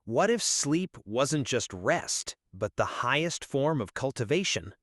What if sleep wasn't just rest, but the highest form of cultivation?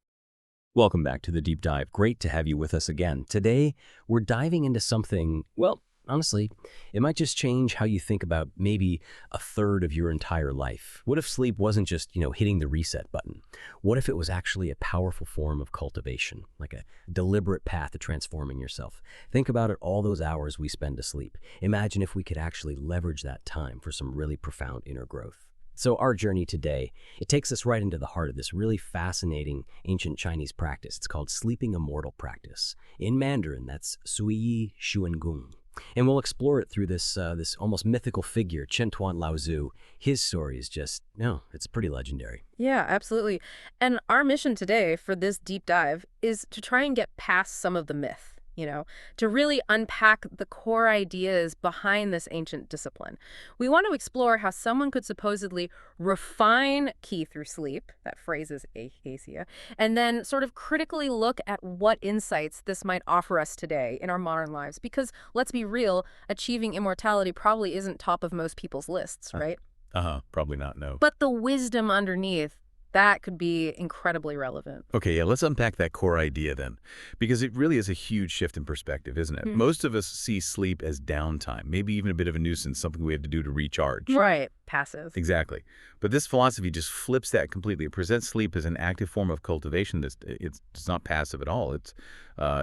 Welcome back to the deep dive. Great to have you with us again. Today, we're diving into something, well, honestly, it might just change how you think about maybe a third of your entire life. What if sleep wasn't just, hitting the reset button? What if it was actually a powerful form of cultivation, like a deliberate path to transforming yourself? Think about it, all those hours we spend asleep. Imagine if we could actually leverage that time for some really profound inner growth. So our journey today, it takes us right into the heart of this really fascinating ancient Chinese practice. It's called sleeping immortal practice. In Mandarin, that's Shui Gong. And we'll explore it through this almost mythical figure, Chen Tuan Laozu. His story is just, no, it's pretty legendary. Yeah, absolutely. And our mission today for this deep dive is to try and get past some of the myth, to really unpack the core ideas behind this ancient discipline. We want to explore how someone could supposedly refine qi through sleep, that phrase is acacia, and then sort of critically look at what insights this might offer us today in our modern lives. Because let's be real, achieving immortality probably isn't top of most people's lists, right? Probably not, no. But the wisdom underneath, that could be incredibly relevant. Okay, yeah, let's unpack that core idea then, because it really is a huge shift in perspective, isn't it? Most of us see sleep as downtime, maybe even a bit of a nuisance, something we have to do to recharge. Right, passive. Exactly. But this philosophy just flips that completely. It presents sleep as an active form of cultivation. It's not passive at all. It's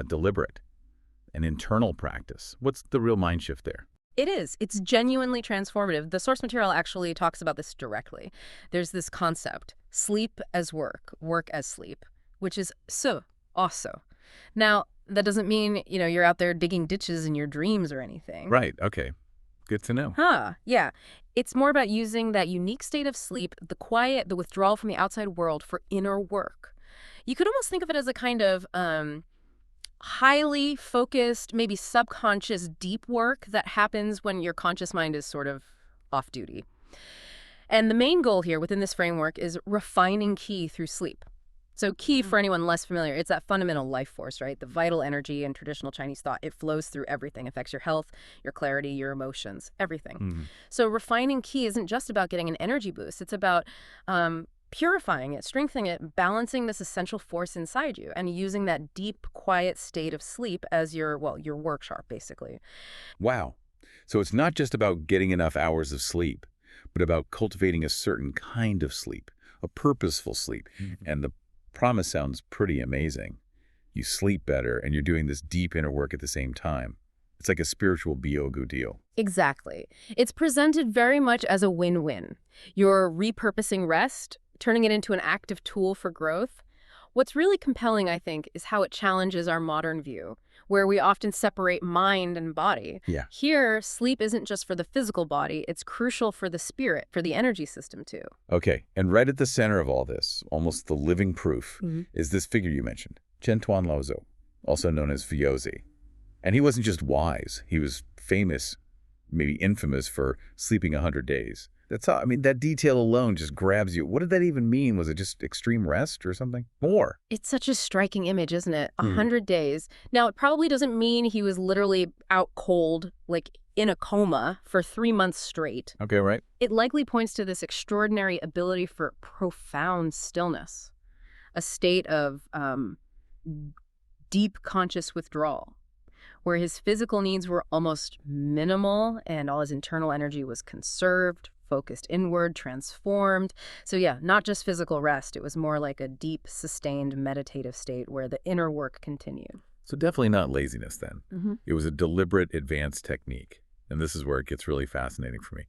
deliberate, an internal practice. What's the real mind shift there? It is. It's genuinely transformative. The source material actually talks about this directly. There's this concept, sleep as work, work as sleep, which is also. Now, that doesn't mean, you're out there digging ditches in your dreams or anything. Right, okay. Good to know. Yeah. It's more about using that unique state of sleep, the quiet, the withdrawal from the outside world for inner work. You could almost think of it as a kind of highly focused, maybe subconscious, deep work that happens when your conscious mind is sort of off duty. And the main goal here within this framework is refining qi through sleep. So qi, for anyone less familiar, it's that fundamental life force, right? The vital energy in traditional Chinese thought. It flows through everything, affects your health, your clarity, your emotions, everything. So refining qi isn't just about getting an energy boost. It's about purifying it, strengthening it, balancing this essential force inside you, and using that deep, quiet state of sleep as your workshop, basically. Wow. So it's not just about getting enough hours of sleep, but about cultivating a certain kind of sleep, a purposeful sleep. And the promise sounds pretty amazing. You sleep better, and you're doing this deep inner work at the same time. It's like a spiritual biogu deal. Exactly. It's presented very much as a win-win. You're repurposing rest, turning it into an active tool for growth. What's really compelling, I think, is how it challenges our modern view, where we often separate mind and body. Yeah. Here, sleep isn't just for the physical body, it's crucial for the spirit, for the energy system too. Okay, and right at the center of all this, almost the living proof, is this figure you mentioned, Chen Tuan Laozu, also known as Fuyaozi. And he wasn't just wise, he was famous, maybe infamous for sleeping 100 days. That detail alone just grabs you. What did that even mean? Was it just extreme rest or something more? It's such a striking image, isn't it? 100 days. Now, it probably doesn't mean he was literally out cold, like in a coma, for 3 months straight. Okay, right. It likely points to this extraordinary ability for profound stillness, a state of deep conscious withdrawal, where his physical needs were almost minimal and all his internal energy was conserved, focused inward, transformed. So yeah, not just physical rest. It was more like a deep, sustained meditative state where the inner work continued. So definitely not laziness then. It was a deliberate, advanced technique. And this is where it gets really fascinating for me.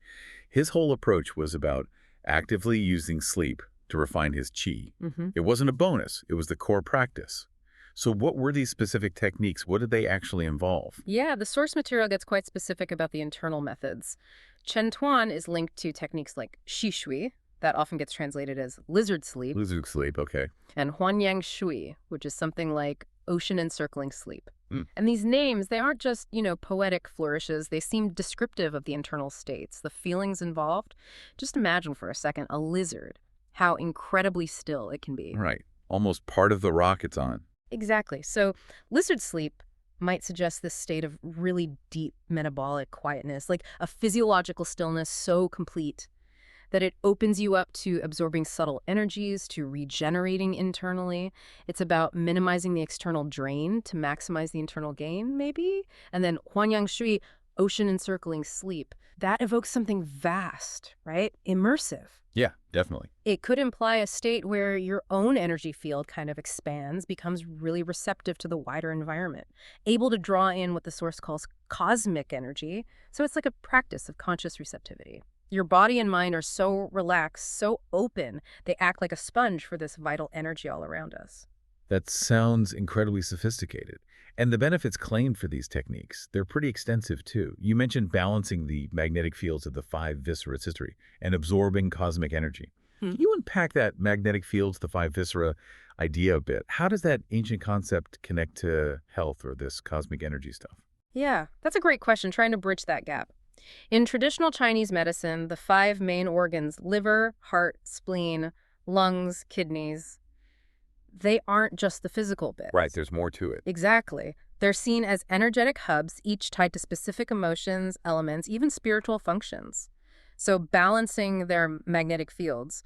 His whole approach was about actively using sleep to refine his qi. It wasn't a bonus. It was the core practice. So what were these specific techniques? What did they actually involve? Yeah, the source material gets quite specific about the internal methods. Chen Tuan is linked to techniques like Xi Shui, that often gets translated as lizard sleep. Lizard sleep, okay. And Huan Yang Shui, which is something like ocean encircling sleep. And these names, they aren't just, poetic flourishes. They seem descriptive of the internal states, the feelings involved. Just imagine for a second a lizard, how incredibly still it can be. Right. Almost part of the rock it's on. Exactly. So lizard sleep might suggest this state of really deep metabolic quietness, like a physiological stillness so complete that it opens you up to absorbing subtle energies, to regenerating internally. It's about minimizing the external drain to maximize the internal gain, maybe? And then Huan Yang Shui, ocean encircling sleep. That evokes something vast, right? Immersive. Yeah, definitely. It could imply a state where your own energy field kind of expands, becomes really receptive to the wider environment, able to draw in what the Source calls cosmic energy. So it's like a practice of conscious receptivity. Your body and mind are so relaxed, so open, they act like a sponge for this vital energy all around us. That sounds incredibly sophisticated. And the benefits claimed for these techniques, they're pretty extensive too. You mentioned balancing the magnetic fields of the 5 viscera history and absorbing cosmic energy. Can you unpack that magnetic fields, the 5 viscera idea a bit? How does that ancient concept connect to health or this cosmic energy stuff? Yeah, that's a great question, trying to bridge that gap. In traditional Chinese medicine, the 5 main organs, liver, heart, spleen, lungs, kidneys, they aren't just the physical bits. Right, there's more to it. Exactly. They're seen as energetic hubs, each tied to specific emotions, elements, even spiritual functions. So balancing their magnetic fields,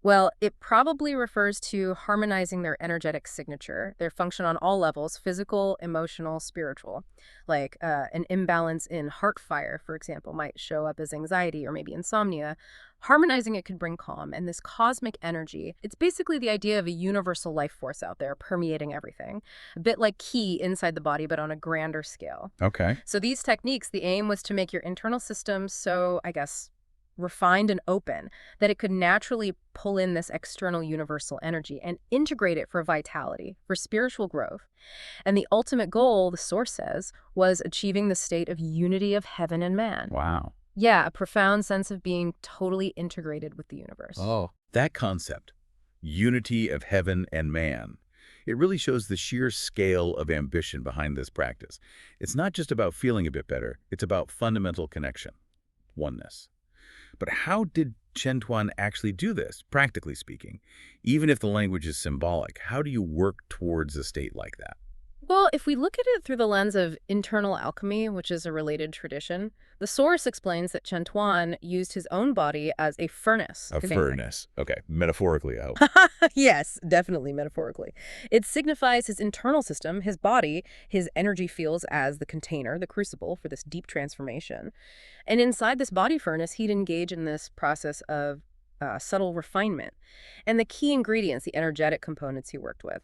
well, it probably refers to harmonizing their energetic signature, their function on all levels, physical, emotional, spiritual. Like an imbalance in heart fire, for example, might show up as anxiety or maybe insomnia. Harmonizing it could bring calm. And this cosmic energy, it's basically the idea of a universal life force out there permeating everything. A bit like Qi inside the body, but on a grander scale. Okay. So these techniques, the aim was to make your internal system so, I guess, refined and open, that it could naturally pull in this external universal energy and integrate it for vitality, for spiritual growth. And the ultimate goal, the Source says, was achieving the state of unity of heaven and man. Wow. Yeah, a profound sense of being totally integrated with the universe. Oh, that concept, unity of heaven and man, it really shows the sheer scale of ambition behind this practice. It's not just about feeling a bit better, it's about fundamental connection, oneness. But how did Chen Tuan actually do this, practically speaking? Even if the language is symbolic, how do you work towards a state like that? Well, if we look at it through the lens of internal alchemy, which is a related tradition, the Source explains that Chen Tuan used his own body as a furnace. A furnace. Okay, metaphorically, I hope. Yes, definitely metaphorically. It signifies his internal system, his body, his energy fields as the container, the crucible for this deep transformation. And inside this body furnace, he'd engage in this process of subtle refinement. And the key ingredients, the energetic components he worked with,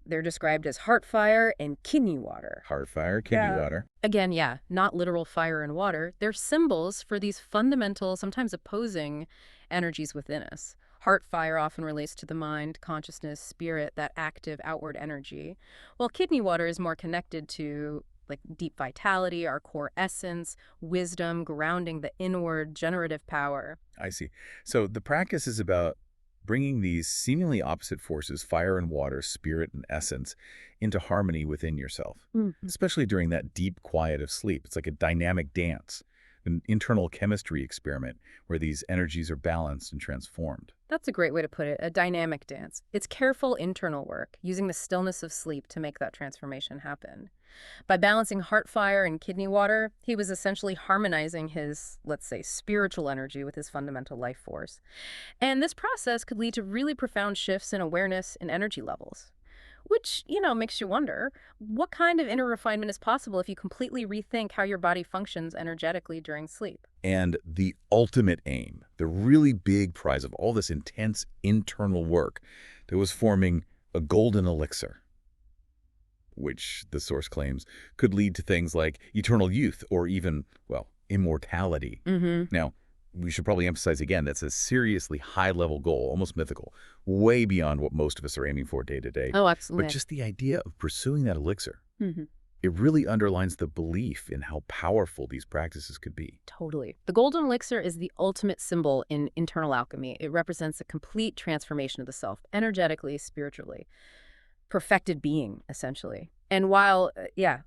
they're described as heart fire and kidney water. Heart fire, kidney water. Again, yeah, not literal fire and water. They're symbols for these fundamental, sometimes opposing energies within us. Heart fire often relates to the mind, consciousness, spirit, that active outward energy. While kidney water is more connected to like deep vitality, our core essence, wisdom, grounding the inward generative power. I see. So the practice is about bringing these seemingly opposite forces, fire and water, spirit and essence, into harmony within yourself, especially during that deep quiet of sleep. It's like a dynamic dance, an internal chemistry experiment where these energies are balanced and transformed. That's a great way to put it, a dynamic dance. It's careful internal work, using the stillness of sleep to make that transformation happen. By balancing heart fire and kidney water, he was essentially harmonizing his, let's say, spiritual energy with his fundamental life force. And this process could lead to really profound shifts in awareness and energy levels. Which, makes you wonder, what kind of inner refinement is possible if you completely rethink how your body functions energetically during sleep? And the ultimate aim, the really big prize of all this intense internal work, that was forming a golden elixir, which the Source claims could lead to things like eternal youth or even, well, immortality. Now, we should probably emphasize again, that's a seriously high-level goal, almost mythical, way beyond what most of us are aiming for day to day. Oh, absolutely. But just the idea of pursuing that elixir, it really underlines the belief in how powerful these practices could be. Totally. The Golden Elixir is the ultimate symbol in internal alchemy. It represents a complete transformation of the self, energetically, spiritually. Perfected being, essentially. And while,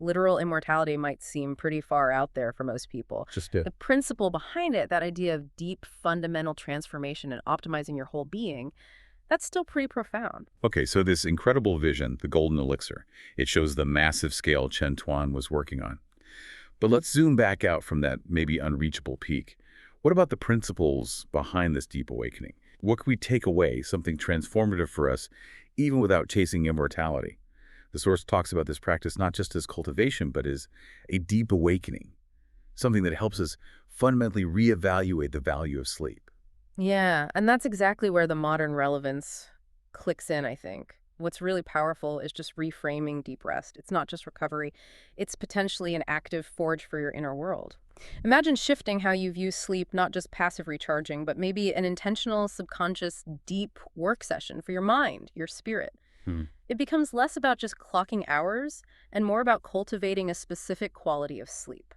literal immortality might seem pretty far out there for most people, the principle behind it, that idea of deep fundamental transformation and optimizing your whole being, that's still pretty profound. Okay, so this incredible vision, the Golden Elixir, it shows the massive scale Chen Tuan was working on. But let's zoom back out from that maybe unreachable peak. What about the principles behind this deep awakening? What can we take away, something transformative for us, even without chasing immortality? The Source talks about this practice not just as cultivation, but as a deep awakening, something that helps us fundamentally reevaluate the value of sleep. Yeah, and that's exactly where the modern relevance clicks in, I think. What's really powerful is just reframing deep rest. It's not just recovery. It's potentially an active forge for your inner world. Imagine shifting how you view sleep, not just passive recharging, but maybe an intentional, subconscious, deep work session for your mind, your spirit. It becomes less about just clocking hours and more about cultivating a specific quality of sleep.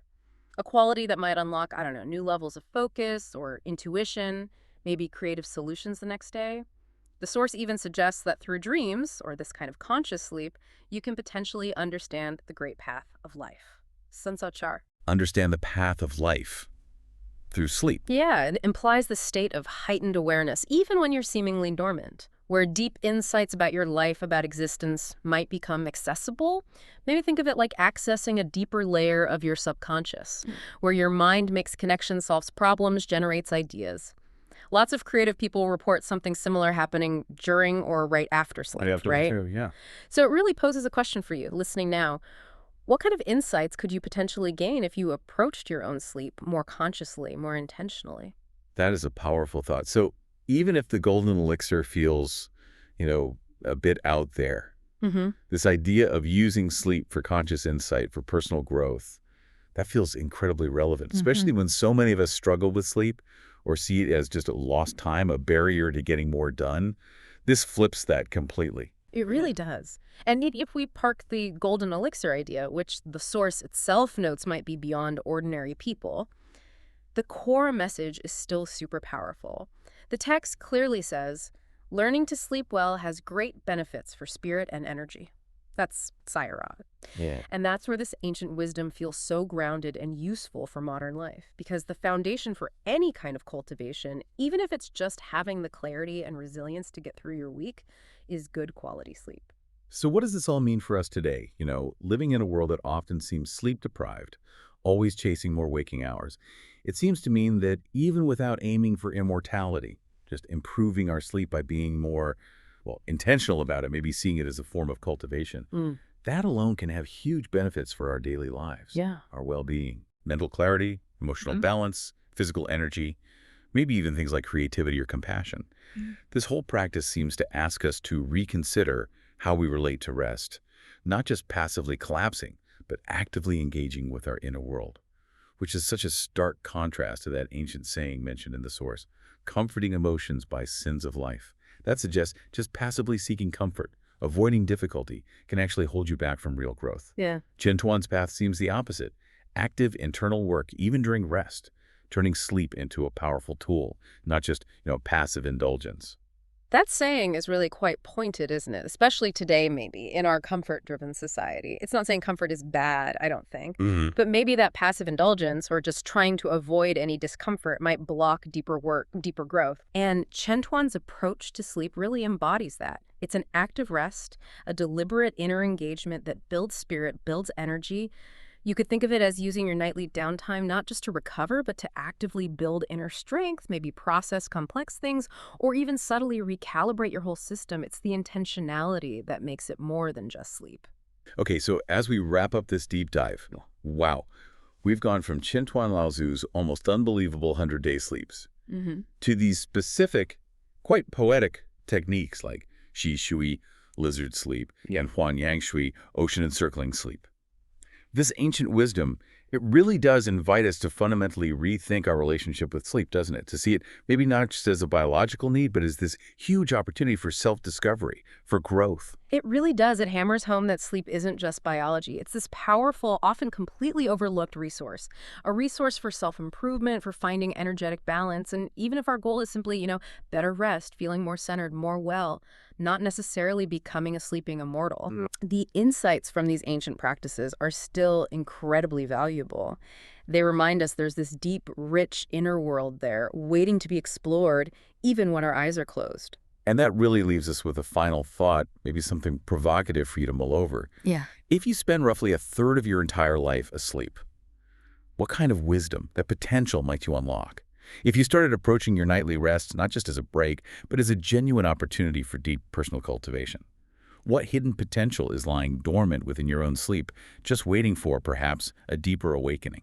A quality that might unlock, I don't know, new levels of focus or intuition, maybe creative solutions the next day. The Source even suggests that through dreams, or this kind of conscious sleep, you can potentially understand the great path of life. Sansachar. Understand the path of life through sleep. Yeah, it implies the state of heightened awareness, even when you're seemingly dormant, where deep insights about your life, about existence, might become accessible. Maybe think of it like accessing a deeper layer of your subconscious, where your mind makes connections, solves problems, generates ideas. Lots of creative people report something similar happening during or right after sleep, right? Yeah. So it really poses a question for you, listening now. What kind of insights could you potentially gain if you approached your own sleep more consciously, more intentionally? That is a powerful thought. So even if the Golden Elixir feels, a bit out there, this idea of using sleep for conscious insight, for personal growth, that feels incredibly relevant, especially when so many of us struggle with sleep or see it as just a lost time, a barrier to getting more done. This flips that completely. It really does. And if we park the Golden Elixir idea, which the Source itself notes might be beyond ordinary people, the core message is still super powerful. The text clearly says, learning to sleep well has great benefits for spirit and energy. That's Sayadaw. Yeah. And that's where this ancient wisdom feels so grounded and useful for modern life, because the foundation for any kind of cultivation, even if it's just having the clarity and resilience to get through your week, is good quality sleep. So what does this all mean for us today? Living in a world that often seems sleep-deprived, always chasing more waking hours. It seems to mean that even without aiming for immortality, just improving our sleep by being more, intentional about it, maybe seeing it as a form of cultivation, that alone can have huge benefits for our daily lives, our well-being, mental clarity, emotional balance, physical energy, maybe even things like creativity or compassion. This whole practice seems to ask us to reconsider how we relate to rest, not just passively collapsing, but actively engaging with our inner world, which is such a stark contrast to that ancient saying mentioned in the Source, comforting emotions by sins of life. That suggests just passively seeking comfort, avoiding difficulty, can actually hold you back from real growth. Yeah. Chen Tuan's path seems the opposite. Active internal work, even during rest, turning sleep into a powerful tool, not just, passive indulgence. That saying is really quite pointed, isn't it? Especially today, maybe, in our comfort-driven society. It's not saying comfort is bad, I don't think. But maybe that passive indulgence or just trying to avoid any discomfort might block deeper work, deeper growth. And Chen Tuan's approach to sleep really embodies that. It's an active rest, a deliberate inner engagement that builds spirit, builds energy. You could think of it as using your nightly downtime not just to recover, but to actively build inner strength, maybe process complex things, or even subtly recalibrate your whole system. It's the intentionality that makes it more than just sleep. Okay, so as we wrap up this deep dive, wow, we've gone from Chen Tuan Laozu's almost unbelievable 100-day sleeps to these specific, quite poetic techniques like Xi Shui, lizard sleep, and Huan Yang Shui, ocean encircling sleep. This ancient wisdom, it really does invite us to fundamentally rethink our relationship with sleep, doesn't it? To see it maybe not just as a biological need, but as this huge opportunity for self-discovery, for growth. It really does. It hammers home that sleep isn't just biology. It's this powerful, often completely overlooked resource. A resource for self-improvement, for finding energetic balance, and even if our goal is simply, better rest, feeling more centered, more well, not necessarily becoming a sleeping immortal. The insights from these ancient practices are still incredibly valuable. They remind us there's this deep, rich inner world there waiting to be explored, even when our eyes are closed. And that really leaves us with a final thought, maybe something provocative for you to mull over. Yeah. If you spend roughly a third of your entire life asleep, what kind of wisdom, that potential might you unlock? If you started approaching your nightly rest not just as a break, but as a genuine opportunity for deep personal cultivation, what hidden potential is lying dormant within your own sleep, just waiting for, perhaps, a deeper awakening?